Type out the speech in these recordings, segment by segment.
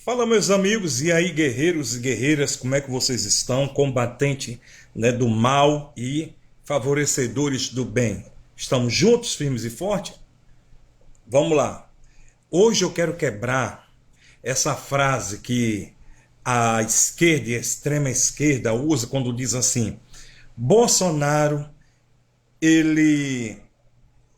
Fala, meus amigos, e aí, guerreiros e guerreiras, como é que vocês estão? Combatente, né, do mal e favorecedores do bem. Estamos juntos, firmes e fortes? Vamos lá. Hoje eu quero quebrar essa frase que a esquerda e a extrema esquerda usa quando diz assim: Bolsonaro, ele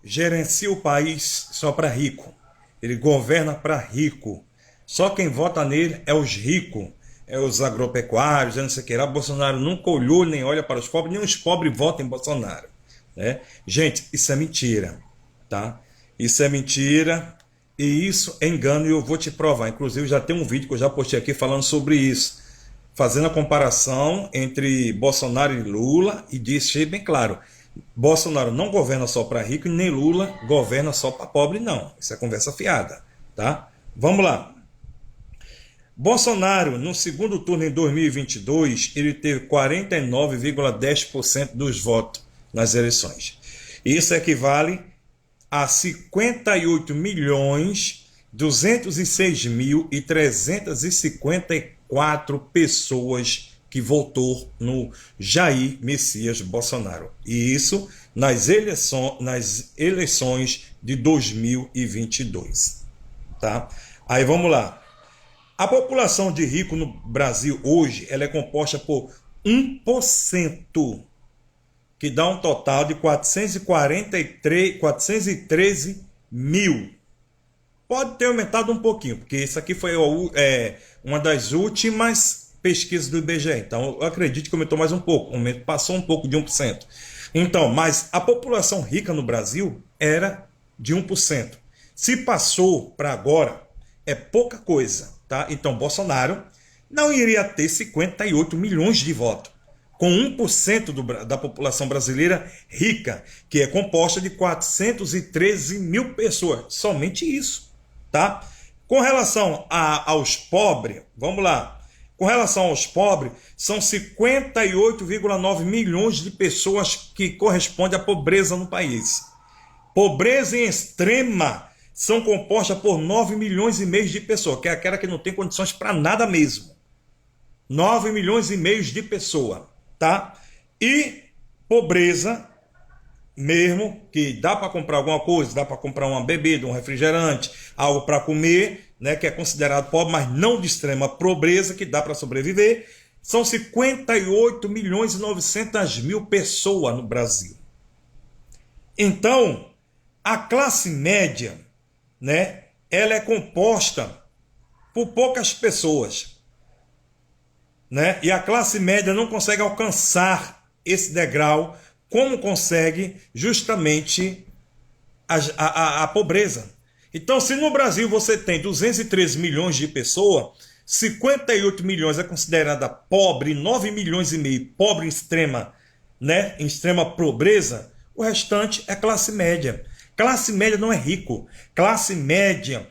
gerencia o país só para rico. Ele governa para rico. Só quem vota nele é os ricos, é os agropecuários, é não sei o que lá. Bolsonaro nunca olhou nem olha para os pobres, nem os pobres votam em Bolsonaro, né? Gente, isso é mentira, tá? Isso é mentira e isso é engano e eu vou te provar. Inclusive já tem um vídeo que eu já postei aqui falando sobre isso, fazendo a comparação entre Bolsonaro e Lula e deixei bem claro: Bolsonaro não governa só para rico e nem Lula governa só para pobre, não. Isso é conversa fiada, tá? Vamos lá. Bolsonaro, no segundo turno em 2022, ele teve 49,10% dos votos nas eleições. Isso equivale a 58.206.354 pessoas que votou no Jair Messias Bolsonaro. E isso nas eleições de 2022. Tá? Aí vamos lá. A população de rico no Brasil hoje ela é composta por 1%, que dá um total de 413 mil. Pode ter aumentado um pouquinho, porque isso aqui foi uma das últimas pesquisas do IBGE. Então, eu acredito que aumentou mais um pouco, passou um pouco de 1%. Então, mas a população rica no Brasil era de 1%. Se passou para agora, é pouca coisa. Tá? Então, Bolsonaro não iria ter 58 milhões de votos, com 1% da população brasileira rica, que é composta de 413 mil pessoas. Somente isso. Tá? Com relação aos pobres, vamos lá. Com relação aos pobres, são 58,9 milhões de pessoas que correspondem à pobreza no país. Pobreza em extrema são compostas por 9 milhões e meio de pessoas, que é aquela que não tem condições para nada mesmo. 9 milhões e meio de pessoas, tá? E pobreza mesmo, que dá para comprar alguma coisa, dá para comprar uma bebida, um refrigerante, algo para comer, né, que é considerado pobre, mas não de extrema pobreza, que dá para sobreviver, são 58 milhões e 900 mil pessoas no Brasil. Então, a classe média, né, ela é composta por poucas pessoas, né? E a classe média não consegue alcançar esse degrau como consegue justamente a pobreza. Então, se no Brasil você tem 213 milhões de pessoas, 58 milhões é considerada pobre, 9 milhões e meio pobre em extrema, né, em extrema pobreza, o restante é classe média. Classe média não é rico. Classe média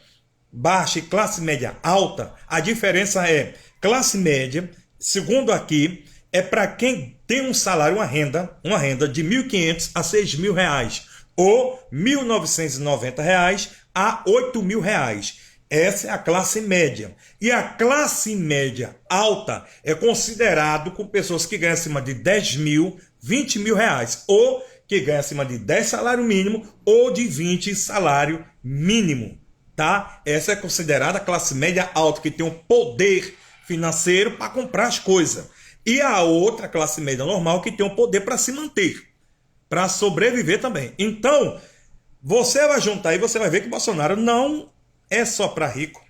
baixa e classe média alta, a diferença é: classe média, segundo aqui, é para quem tem um salário, uma renda de R$ 1.500 a R$ 6.000, ou R$ 1.990 a R$ 8.000. Essa é a classe média. E a classe média alta é considerado com pessoas que ganham acima de 10 mil, 20 mil reais, ou que ganha acima de 10 salário mínimo ou de 20 salário mínimo, tá? Essa é considerada a classe média alta, que tem um poder financeiro para comprar as coisas. E a outra classe média normal, que tem um poder para se manter, para sobreviver também. Então, você vai juntar e você vai ver que Bolsonaro não é só para rico,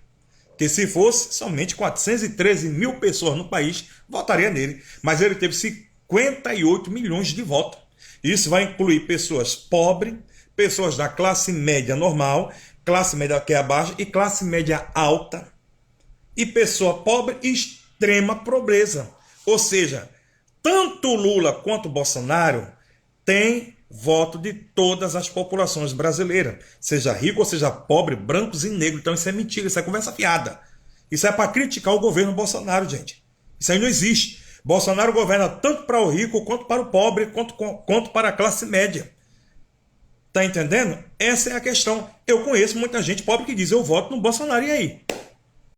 que se fosse somente 413 mil pessoas no país votaria nele, mas ele teve 58 milhões de votos. Isso vai incluir pessoas pobres, pessoas da classe média normal, classe média que é abaixo e classe média alta, e pessoa pobre e extrema pobreza. Ou seja, tanto Lula quanto Bolsonaro têm voto de todas as populações brasileiras, seja rico ou seja pobre, brancos e negros. Então isso é mentira, isso é conversa fiada. Isso é para criticar o governo Bolsonaro, gente. Isso aí não existe. Bolsonaro governa tanto para o rico, quanto para o pobre, quanto para a classe média. Tá entendendo? Essa é a questão. Eu conheço muita gente pobre que diz: eu voto no Bolsonaro, e aí?